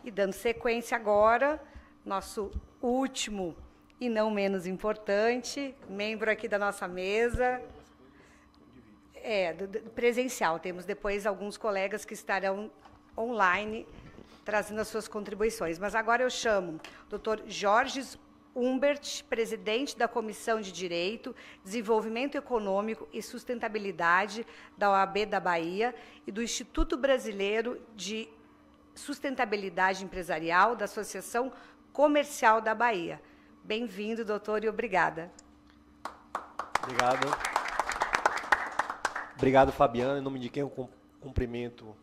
E dando sequência agora, nosso último e não menos importante, membro aqui da nossa mesa, presencial. Temos depois alguns colegas que estarão online trazendo as suas contribuições. Mas agora eu chamo o Dr. Jorge Humbert, presidente da Comissão de Direito, Desenvolvimento Econômico e Sustentabilidade da OAB da Bahia e do Instituto Brasileiro de Sustentabilidade Empresarial da Associação Comercial da Bahia. Bem-vindo, doutor, e obrigada. Obrigado. Obrigado, Fabiana. Em nome de quem eu cumprimento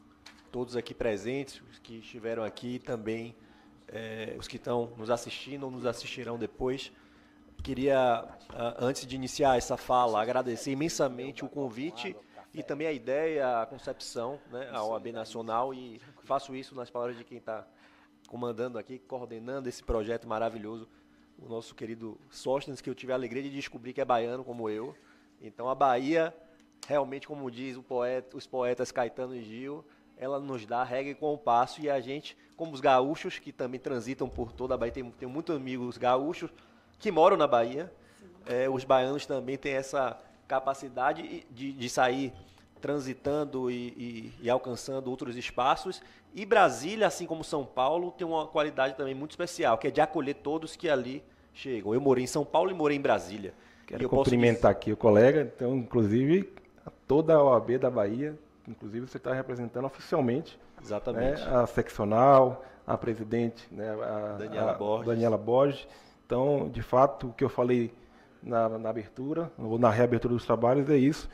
todos aqui presentes, os que estiveram aqui e também os que estão nos assistindo ou nos assistirão depois. Queria, antes de iniciar essa fala, agradecer imensamente o convite e também a ideia, a concepção, né, a OAB Nacional, e faço isso nas palavras de quem está comandando aqui, coordenando esse projeto maravilhoso, o nosso querido Sóstenes, que eu tive a alegria de descobrir que é baiano como eu. Então, a Bahia, realmente, como diz os poetas Caetano e Gil, ela nos dá regra e compasso, e a gente, como os gaúchos, que também transitam por toda a Bahia, tem muitos amigos gaúchos que moram na Bahia, os baianos também têm essa capacidade de sair transitando e alcançando outros espaços, e Brasília, assim como São Paulo, tem uma qualidade também muito especial, que é de acolher todos que ali chegam. Eu morei em São Paulo e morei em Brasília. Quero cumprimentar aqui o colega, então, inclusive, toda a OAB da Bahia. Inclusive, você está representando oficialmente, exatamente, né, a seccional, a presidente, né, a Daniela Borges. Então, de fato, o que eu falei na abertura, ou na reabertura dos trabalhos, é isso,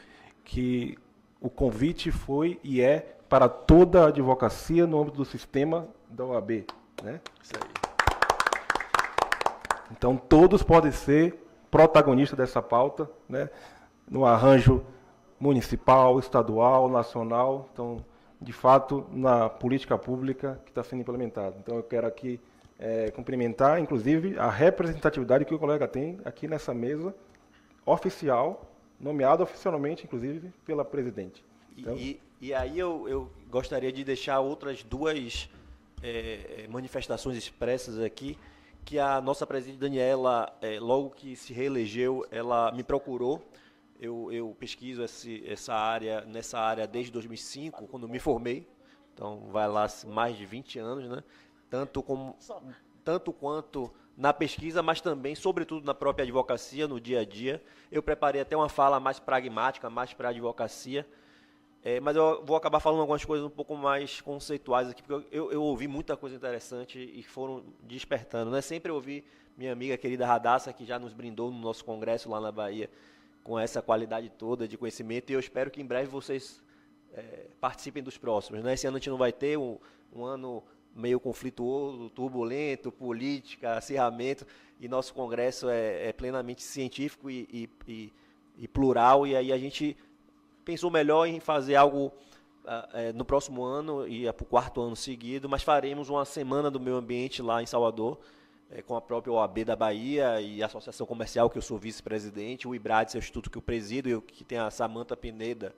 que o convite foi e é para toda a advocacia no âmbito do sistema da OAB. Né? Isso aí. Então, todos podem ser protagonistas dessa pauta, né, no arranjo municipal, estadual, nacional, então, de fato, na política pública que está sendo implementada. Então, eu quero aqui cumprimentar, inclusive, a representatividade que o colega tem aqui nessa mesa oficial, nomeada oficialmente, inclusive, pela presidente. Então, e aí eu gostaria de deixar outras duas manifestações expressas aqui, que a nossa presidente Daniela, logo que se reelegeu, ela me procurou. Eu pesquiso nessa área desde 2005, quando me formei. Então, vai lá mais de 20 anos, né? Tanto quanto na pesquisa, mas também, sobretudo, na própria advocacia, no dia a dia. Eu preparei até uma fala mais pragmática, mais para a advocacia, mas eu vou acabar falando algumas coisas um pouco mais conceituais aqui, porque eu ouvi muita coisa interessante e foram despertando. Né? Sempre ouvi minha amiga querida Radassa, que já nos brindou no nosso congresso lá na Bahia, com essa qualidade toda de conhecimento, e eu espero que em breve vocês participem dos próximos. Né? Esse ano a gente não vai ter um ano meio conflituoso, turbulento, política, acirramento, e nosso congresso é plenamente científico e plural, e aí a gente pensou melhor em fazer algo no próximo ano, e para o 4º ano seguido, mas faremos uma semana do meio ambiente lá em Salvador, com a própria OAB da Bahia e a Associação Comercial, que eu sou vice-presidente, o IBRADES é o instituto que eu presido, e que tem a Samanta Pineda,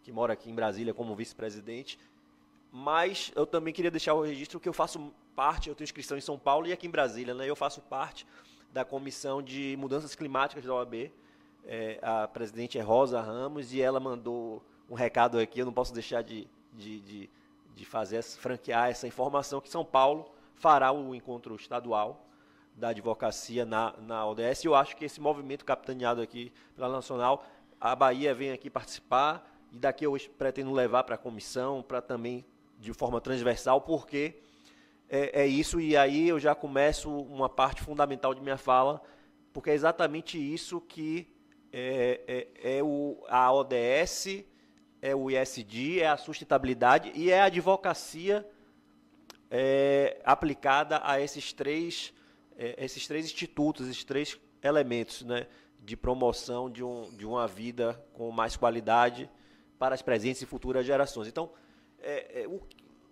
que mora aqui em Brasília como vice-presidente. Mas eu também queria deixar o registro que eu faço parte, eu tenho inscrição em São Paulo e aqui em Brasília, né? Eu faço parte da Comissão de Mudanças Climáticas da OAB, a presidente é Rosa Ramos, e ela mandou um recado aqui, eu não posso deixar de franquear essa informação, que São Paulo fará o encontro estadual da advocacia na ODS, e eu acho que esse movimento capitaneado aqui pela Nacional, a Bahia vem aqui participar, e daqui eu pretendo levar para a comissão, para também de forma transversal, porque é isso, e aí eu já começo uma parte fundamental de minha fala, porque é exatamente isso que a ODS, é o ISD, é a sustentabilidade e é a advocacia aplicada a esses três institutos, esses 3 elementos, né, de promoção de uma vida com mais qualidade para as presentes e futuras gerações. Então,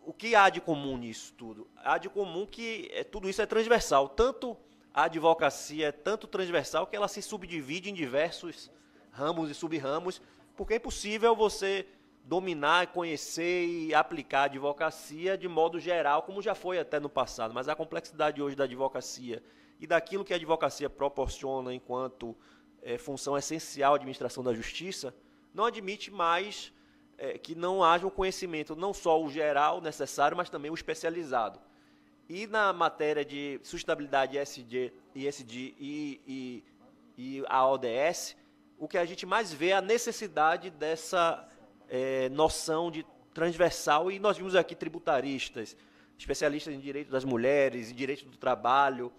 o que há de comum nisso tudo? Há de comum que tudo isso é transversal. Tanto a advocacia é tanto transversal que ela se subdivide em diversos ramos e sub-ramos, porque é impossível você dominar, conhecer e aplicar a advocacia de modo geral, como já foi até no passado. Mas a complexidade hoje da advocacia e daquilo que a advocacia proporciona enquanto função essencial à administração da justiça, não admite mais que não haja um conhecimento, não só o geral necessário, mas também o especializado. E na matéria de sustentabilidade ESG e a ODS, o que a gente mais vê é a necessidade dessa noção de transversal, e nós vimos aqui tributaristas, especialistas em direito das mulheres, em direito do trabalho,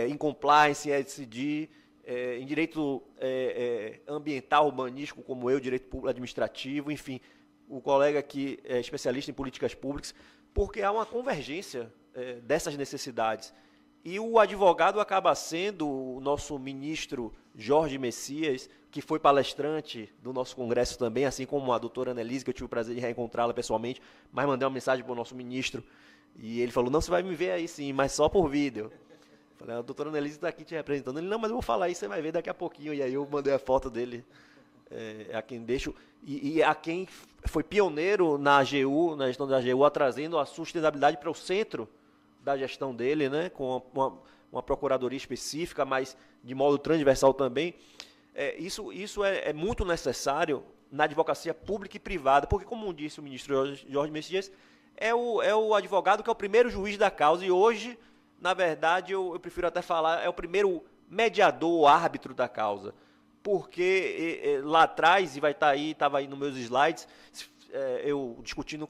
em compliance, em ESG, em direito ambiental, urbanístico, como eu, direito público administrativo, enfim, o colega aqui é especialista em políticas públicas, porque há uma convergência dessas necessidades. E o advogado acaba sendo o nosso ministro Jorge Messias, que foi palestrante do nosso congresso também, assim como a doutora Annelise, que eu tive o prazer de reencontrá-la pessoalmente, mas mandei uma mensagem para o nosso ministro, e ele falou, não, você vai me ver aí sim, mas só por vídeo. Eu falei, a doutora Annelise está aqui te representando. Ele, não, mas eu vou falar isso, você vai ver daqui a pouquinho. E aí eu mandei a foto dele, a quem deixo, e a quem foi pioneiro na AGU, na gestão da AGU, trazendo a sustentabilidade para o centro da gestão dele, né, com uma procuradoria específica, mas de modo transversal também. Isso é muito necessário na advocacia pública e privada, porque, como disse o ministro Jorge Messias, é o advogado que é o primeiro juiz da causa, e hoje, na verdade, eu prefiro até falar, é o primeiro mediador, árbitro da causa, porque lá atrás, e vai estar aí, estava aí nos meus slides, eu discutindo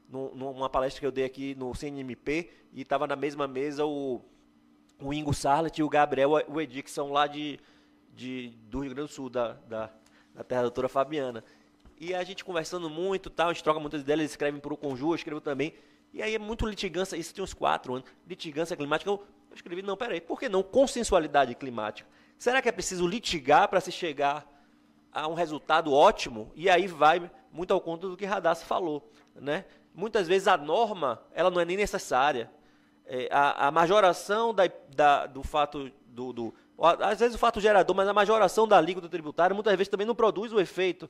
numa palestra que eu dei aqui no CNMP, e estava na mesma mesa o Ingo Sarlet e o Gabriel o Edi, que são lá do Rio Grande do Sul, da terra da doutora Fabiana. E a gente conversando muito, tal, a gente troca muitas ideias, eles escrevem para o Conjur, eu escrevo também, e aí é muito litigância, isso tem uns 4 anos, litigância climática, eu escrevi, não, peraí, por que não consensualidade climática? Será que é preciso litigar para se chegar a um resultado ótimo? E aí vai muito ao conto do que Radassa falou, né? Muitas vezes a norma, ela não é nem necessária. A majoração do fato às vezes o fato gerador, mas a majoração da alíquota tributária muitas vezes também não produz o efeito.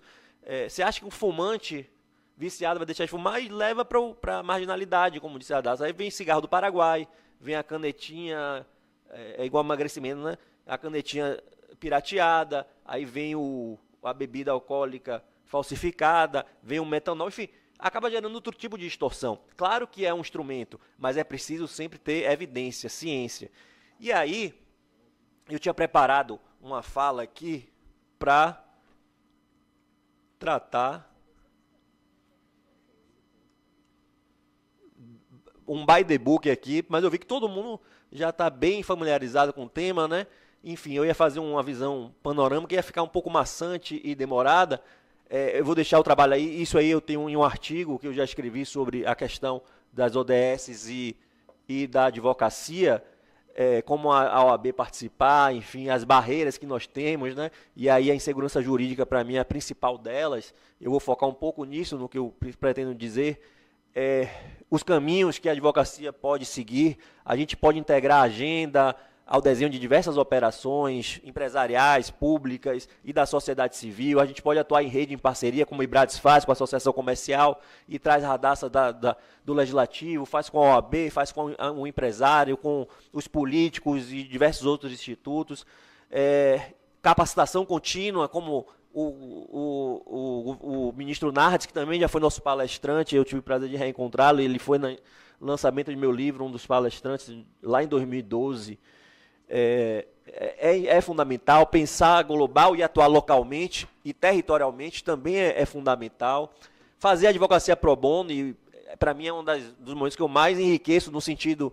Você acha que um fumante viciado vai deixar de fumar e leva para a marginalidade, como disse a Radassa. Aí vem cigarro do Paraguai, vem a canetinha, é igual emagrecimento, né? A canetinha pirateada, aí vem a bebida alcoólica falsificada, vem o metanol, enfim, acaba gerando outro tipo de distorção. Claro que é um instrumento, mas é preciso sempre ter evidência, ciência. E aí, eu tinha preparado uma fala aqui para tratar um by the book aqui, mas eu vi que todo mundo já está bem familiarizado com o tema, né? Enfim, eu ia fazer uma visão panorâmica, ia ficar um pouco maçante e demorada. Eu vou deixar o trabalho aí, isso aí eu tenho em um artigo que eu já escrevi sobre a questão das ODS e da advocacia, como a OAB participar, enfim, as barreiras que nós temos, né? E aí a insegurança jurídica, para mim, é a principal delas. Eu vou focar um pouco nisso, no que eu pretendo dizer. Os caminhos que a advocacia pode seguir, a gente pode integrar a agenda ao desenho de diversas operações empresariais, públicas e da sociedade civil. A gente pode atuar em rede, em parceria, como o Ibrades faz com a Associação Comercial e traz a Radassa do Legislativo, faz com a OAB, faz com o empresário, com os políticos e diversos outros institutos. Capacitação contínua, como o ministro Nardes, que também já foi nosso palestrante, eu tive o prazer de reencontrá-lo, ele foi no lançamento de meu livro, um dos palestrantes, lá em 2012. É fundamental. Pensar global e atuar localmente e territorialmente também é fundamental. Fazer a advocacia pro bono, e para mim é um dos momentos que eu mais enriqueço no sentido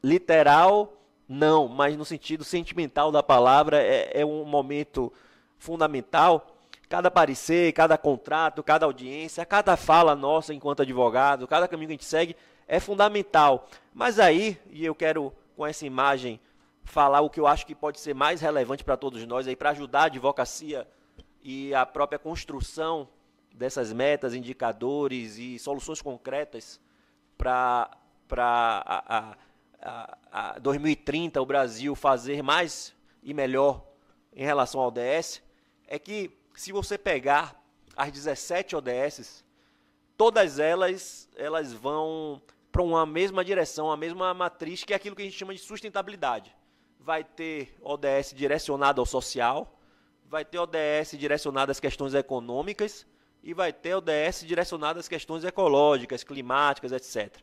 literal, não, mas no sentido sentimental da palavra, é um momento fundamental. Cada parecer, cada contrato, cada audiência, cada fala nossa enquanto advogado, cada caminho que a gente segue é fundamental. Mas aí, e eu quero com essa imagem falar o que eu acho que pode ser mais relevante para todos nós, para ajudar a advocacia e a própria construção dessas metas, indicadores e soluções concretas para 2030 o Brasil fazer mais e melhor em relação ao ODS, é que se você pegar as 17 ODSs, todas elas vão para uma mesma direção, a mesma matriz, que é aquilo que a gente chama de sustentabilidade. Vai ter ODS direcionada ao social, vai ter ODS direcionada às questões econômicas e vai ter ODS direcionada às questões ecológicas, climáticas, etc.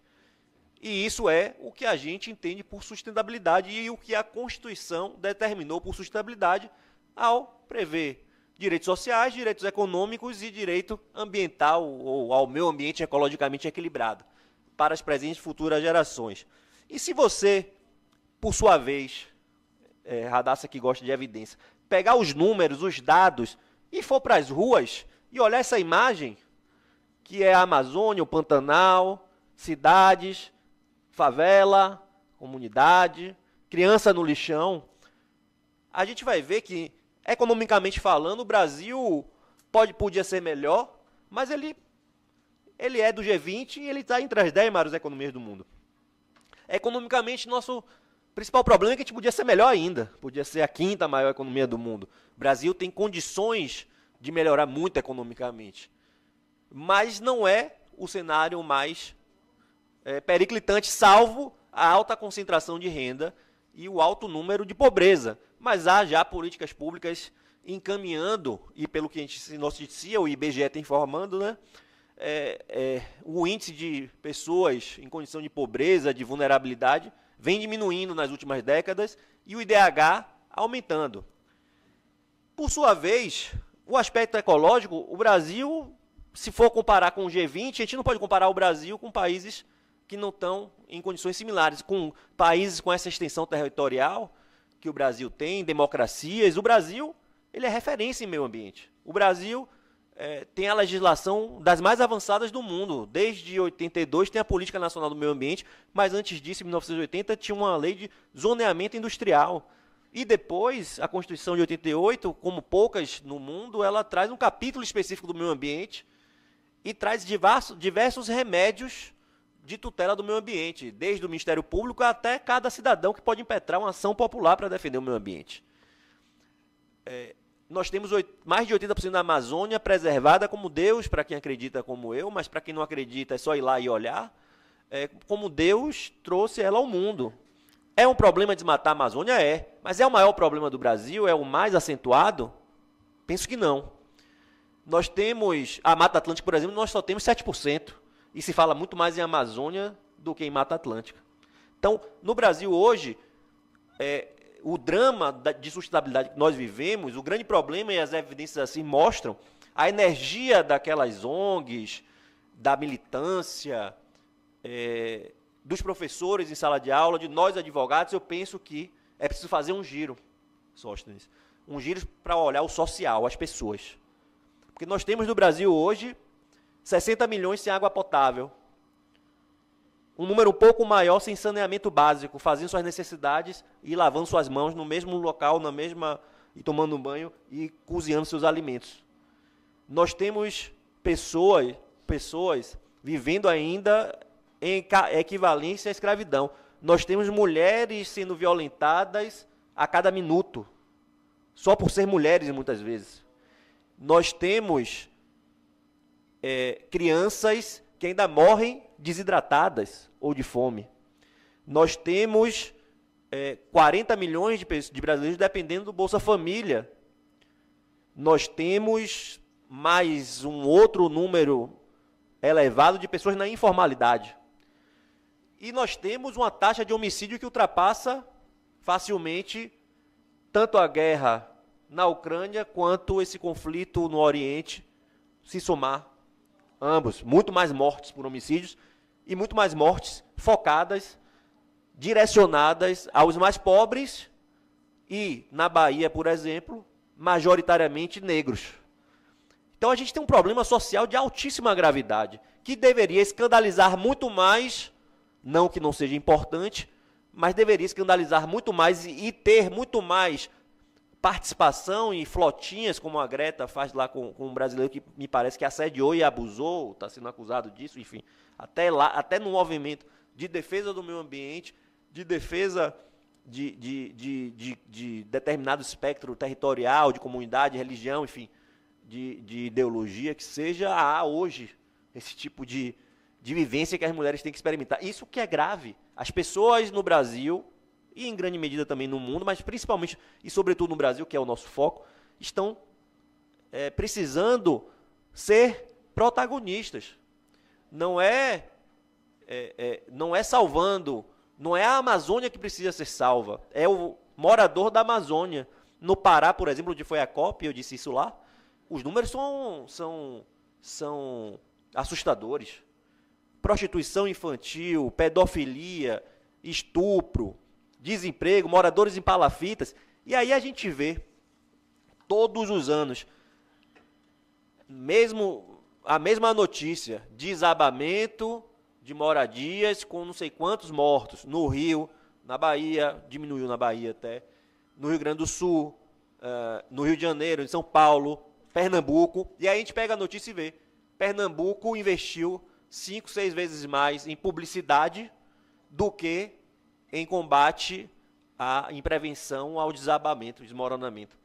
E isso é o que a gente entende por sustentabilidade e o que a Constituição determinou por sustentabilidade ao prever direitos sociais, direitos econômicos e direito ambiental ou ao meio ambiente ecologicamente equilibrado para as presentes e futuras gerações. E se você, por sua vez, Radassa que gosta de evidência, pegar os números, os dados e for para as ruas e olhar essa imagem, que é a Amazônia, o Pantanal, cidades, favela, comunidade, criança no lixão, a gente vai ver que, economicamente falando, o Brasil podia ser melhor, mas ele é do G20 e ele está entre as 10 maiores economias do mundo. Economicamente, nosso principal problema é que a gente podia ser melhor ainda, podia ser a 5ª maior economia do mundo. O Brasil tem condições de melhorar muito economicamente, mas não é o cenário mais periclitante, salvo a alta concentração de renda e o alto número de pobreza. Mas há já políticas públicas encaminhando, e pelo que a gente noticia, o IBGE está informando, né, o índice de pessoas em condição de pobreza, de vulnerabilidade, vem diminuindo nas últimas décadas e o IDH aumentando. Por sua vez, o aspecto ecológico, o Brasil, se for comparar com o G20, a gente não pode comparar o Brasil com países que não estão em condições similares, com países com essa extensão territorial que o Brasil tem, democracias. O Brasil, ele é referência em meio ambiente. O Brasil tem a legislação das mais avançadas do mundo. Desde 82 tem a Política Nacional do Meio Ambiente, mas antes disso, em 1980, tinha uma lei de zoneamento industrial. E depois, a Constituição de 88, como poucas no mundo, ela traz um capítulo específico do meio ambiente e traz diversos remédios de tutela do meio ambiente, desde o Ministério Público até cada cidadão que pode impetrar uma ação popular para defender o meio ambiente. Nós temos mais de 80% da Amazônia preservada como Deus, para quem acredita como eu, mas para quem não acredita é só ir lá e olhar, como Deus trouxe ela ao mundo. É um problema desmatar a Amazônia? Mas é o maior problema do Brasil? É o mais acentuado? Penso que não. Nós temos, a Mata Atlântica, por exemplo, nós só temos 7%. E se fala muito mais em Amazônia do que em Mata Atlântica. Então, no Brasil hoje, o drama de sustentabilidade que nós vivemos, o grande problema, e as evidências assim mostram, a energia daquelas ONGs, da militância, dos professores em sala de aula, de nós advogados, eu penso que é preciso fazer um giro, Sóstenes, um giro para olhar o social, as pessoas. Porque nós temos no Brasil hoje 60 milhões sem água potável, um número um pouco maior sem saneamento básico, fazendo suas necessidades e lavando suas mãos no mesmo local, e tomando um banho e cozinhando seus alimentos. Nós temos pessoas vivendo ainda em equivalência à escravidão. Nós temos mulheres sendo violentadas a cada minuto, só por ser mulheres muitas vezes. Nós temos crianças que ainda morrem desidratadas ou de fome. Nós temos 40 milhões de brasileiros dependendo do Bolsa Família. Nós temos mais um outro número elevado de pessoas na informalidade. E nós temos uma taxa de homicídio que ultrapassa facilmente tanto a guerra na Ucrânia quanto esse conflito no Oriente, se somar ambos. Muito mais mortes por homicídios e muito mais mortes focadas, direcionadas aos mais pobres e, na Bahia, por exemplo, majoritariamente negros. Então a gente tem um problema social de altíssima gravidade, que deveria escandalizar muito mais, não que não seja importante, mas deveria escandalizar muito mais e ter muito mais participação em flotinhas, como a Greta faz lá com um brasileiro que me parece que assediou e abusou, está sendo acusado disso, enfim, até no movimento de defesa do meio ambiente, de defesa de determinado espectro territorial, de comunidade, religião, enfim, de ideologia que seja hoje esse tipo de vivência que as mulheres têm que experimentar. Isso que é grave. As pessoas no Brasil, e em grande medida também no mundo, mas principalmente e sobretudo no Brasil, que é o nosso foco, estão precisando ser protagonistas. Não é salvando, não é a Amazônia que precisa ser salva, é o morador da Amazônia. No Pará, por exemplo, onde foi a COP, eu disse isso lá, os números são assustadores. Prostituição infantil, pedofilia, estupro, desemprego, moradores em palafitas. E aí a gente vê, todos os anos, a mesma notícia, desabamento de moradias com não sei quantos mortos. No Rio, na Bahia, diminuiu na Bahia até, no Rio Grande do Sul, no Rio de Janeiro, em São Paulo, Pernambuco. E aí a gente pega a notícia e vê, Pernambuco investiu 5, 6 vezes mais em publicidade do que em combate em prevenção ao desabamento, desmoronamento.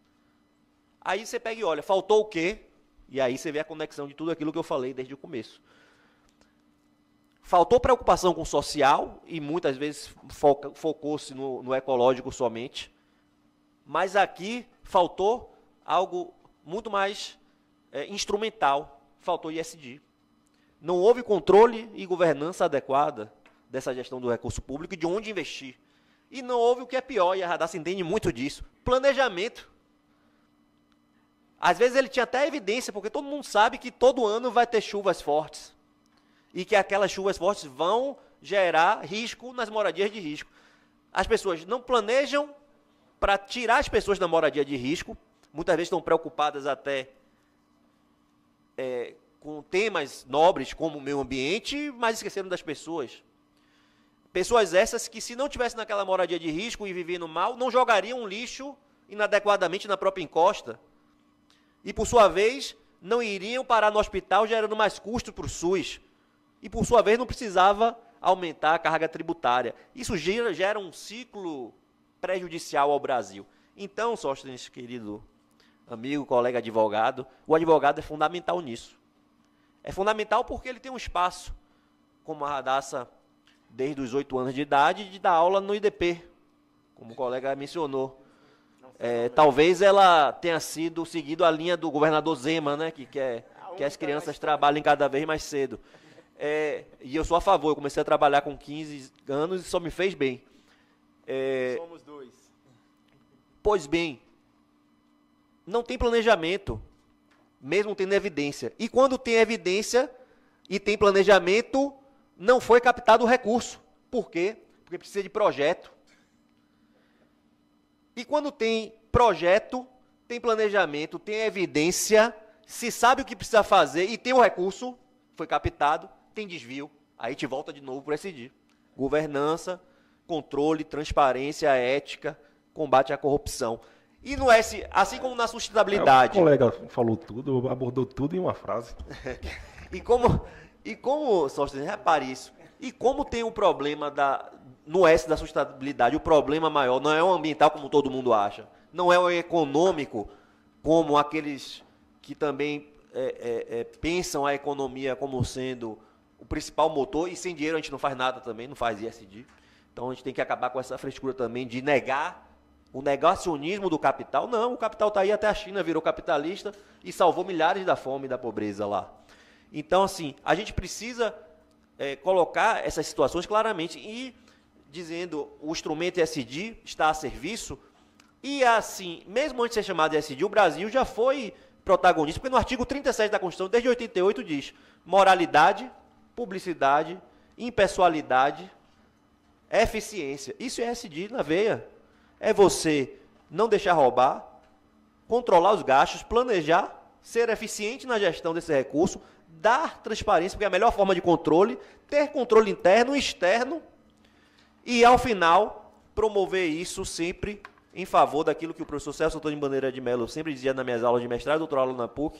Aí você pega e olha, faltou o quê? E aí você vê a conexão de tudo aquilo que eu falei desde o começo. Faltou preocupação com o social, e muitas vezes focou-se no ecológico somente, mas aqui faltou algo muito mais instrumental, faltou ISD. Não houve controle e governança adequada dessa gestão do recurso público e de onde investir. E não houve o que é pior, e a Radassa entende muito disso, planejamento. Às vezes ele tinha até evidência, porque todo mundo sabe que todo ano vai ter chuvas fortes. E que aquelas chuvas fortes vão gerar risco nas moradias de risco. As pessoas não planejam para tirar as pessoas da moradia de risco, muitas vezes estão preocupadas até com temas nobres como o meio ambiente, mas esqueceram das pessoas. Pessoas essas que, se não tivessem naquela moradia de risco e vivendo mal, não jogariam lixo inadequadamente na própria encosta. E, por sua vez, não iriam parar no hospital, gerando mais custos para o SUS. E, por sua vez, não precisava aumentar a carga tributária. Isso gera um ciclo prejudicial ao Brasil. Então, Sóstenes, querido amigo, colega advogado, o advogado é fundamental nisso. É fundamental porque ele tem um espaço, como a Radassa, desde os 8 anos de idade, de dar aula no IDP, como o colega mencionou. Talvez ela tenha seguido a linha do governador Zema, né, que quer que as crianças trabalhem cada vez mais cedo. E eu sou a favor, eu comecei a trabalhar com 15 anos e só me fez bem. Somos dois. Pois bem, não tem planejamento, mesmo tendo evidência. E quando tem evidência e tem planejamento, não foi captado o recurso. Por quê? Porque precisa de projeto. E quando tem projeto, tem planejamento, tem evidência, se sabe o que precisa fazer e tem o recurso, foi captado, tem desvio, aí te volta de novo para decidir. Governança, controle, transparência, ética, combate à corrupção. E no assim como na sustentabilidade. O colega falou tudo, abordou tudo em uma frase. E como Sóstenes, repare isso, e como tem um problema no S da sustentabilidade, o problema maior não é o ambiental, como todo mundo acha, não é o econômico, como aqueles que também pensam a economia como sendo o principal motor, e sem dinheiro a gente não faz nada também, não faz ISD. Então a gente tem que acabar com essa frescura também de negar o negacionismo do capital. Não, o capital está aí, até a China virou capitalista e salvou milhares da fome e da pobreza lá. Então, assim, a gente precisa colocar essas situações claramente e dizendo o instrumento ESG está a serviço. E, assim, mesmo antes de ser chamado de ESG, o Brasil já foi protagonista, porque no artigo 37 da Constituição, desde 88, diz moralidade, publicidade, impessoalidade, eficiência. Isso é ESG na veia. É você não deixar roubar, controlar os gastos, planejar, ser eficiente na gestão desse recurso, dar transparência, porque é a melhor forma de controle, ter controle interno e externo, e, ao final, promover isso sempre em favor daquilo que o professor Celso Antônio Bandeira de Mello sempre dizia nas minhas aulas de mestrado e doutorado na PUC.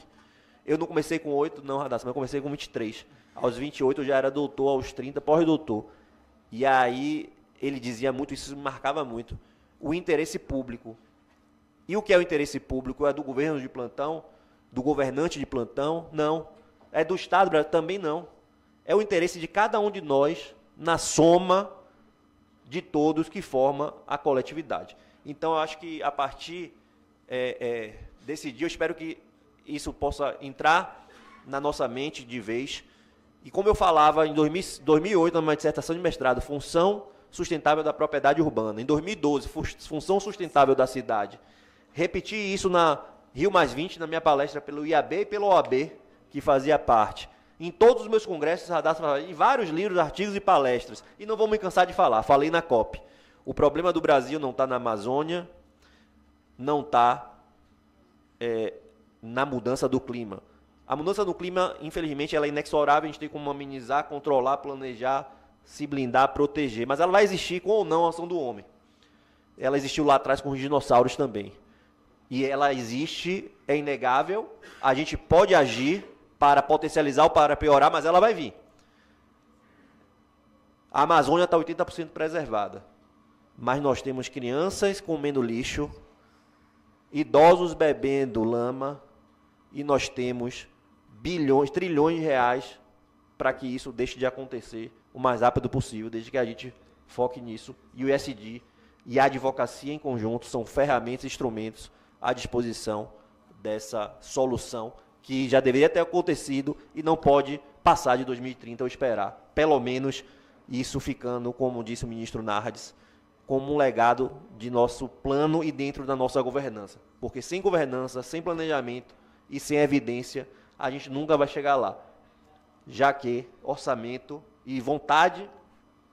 Eu não comecei com 8, não, Radassa, mas eu comecei com 23. Aos 28 eu já era doutor, aos 30, pós-doutor. E aí ele dizia muito, isso me marcava muito, o interesse público. E o que é o interesse público? É do governo de plantão do governante de plantão? Não. É do Estado? Também não. É o interesse de cada um de nós na soma de todos que forma a coletividade. Então, eu acho que a partir desse dia, eu espero que isso possa entrar na nossa mente de vez. E como eu falava em 2008, na minha dissertação de mestrado, função sustentável da propriedade urbana. Em 2012, função sustentável da cidade. Repeti isso na Rio+20, na minha palestra pelo IAB e pelo OAB, que fazia parte. Em todos os meus congressos, em vários livros, artigos e palestras. E não vou me cansar de falar, falei na COP. O problema do Brasil não está na Amazônia, não está na mudança do clima. A mudança do clima, infelizmente, ela é inexorável, a gente tem como amenizar, controlar, planejar, se blindar, proteger. Mas ela vai existir com ou não a ação do homem. Ela existiu lá atrás com os dinossauros também. E ela existe, é inegável, a gente pode agir para potencializar ou para piorar, mas ela vai vir. A Amazônia está 80% preservada, mas nós temos crianças comendo lixo, idosos bebendo lama, e nós temos bilhões, trilhões de reais para que isso deixe de acontecer o mais rápido possível, desde que a gente foque nisso. E o ESG e a advocacia em conjunto são ferramentas, instrumentos à disposição dessa solução que já deveria ter acontecido e não pode passar de 2030 ou esperar. Pelo menos isso ficando, como disse o ministro Nardes, como um legado de nosso plano e dentro da nossa governança. Porque sem governança, sem planejamento e sem evidência, a gente nunca vai chegar lá. Já que orçamento e vontade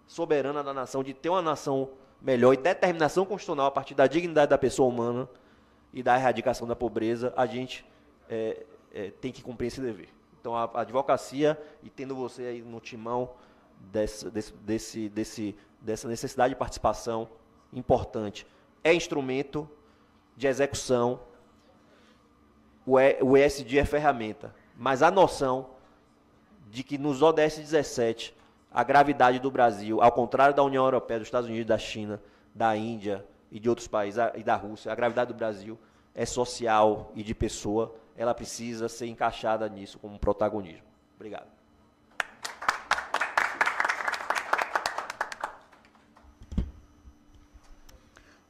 soberana da nação de ter uma nação melhor e determinação constitucional a partir da dignidade da pessoa humana e da erradicação da pobreza, a gente tem que cumprir esse dever. Então, a advocacia, e tendo você aí no timão dessa necessidade de participação importante, é instrumento de execução, o ESG é ferramenta, mas a noção de que nos ODS 17, a gravidade do Brasil, ao contrário da União Europeia, dos Estados Unidos, da China, da Índia e de outros países, e da Rússia, a gravidade do Brasil é social e de pessoa, ela precisa ser encaixada nisso como protagonismo. Obrigado.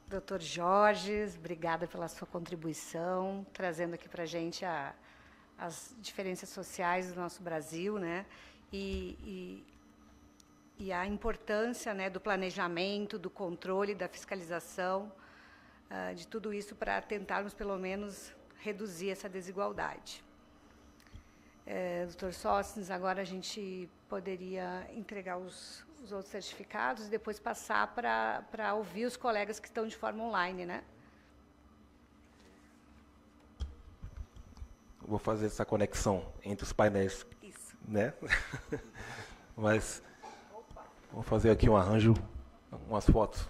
Doutor Jorge, obrigada pela sua contribuição, trazendo aqui para a gente as diferenças sociais do nosso Brasil, né? E a importância, né, do planejamento, do controle, da fiscalização, de tudo isso para tentarmos, pelo menos, reduzir essa desigualdade. Doutor Sóstenes, agora a gente poderia entregar os outros certificados e depois passar para ouvir os colegas que estão de forma online, né? Vou fazer essa conexão entre os painéis, isso, né? Mas vou fazer aqui um arranjo, umas fotos.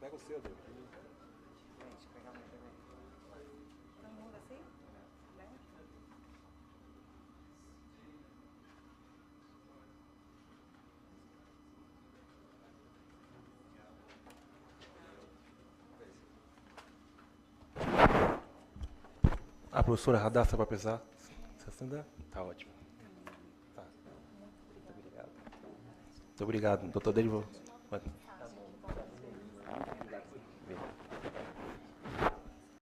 Pega o seu, Deus. A professora Radassa vai precisar? Tá ótimo. Tá. Muito obrigado. Muito obrigado, doutor Derivo.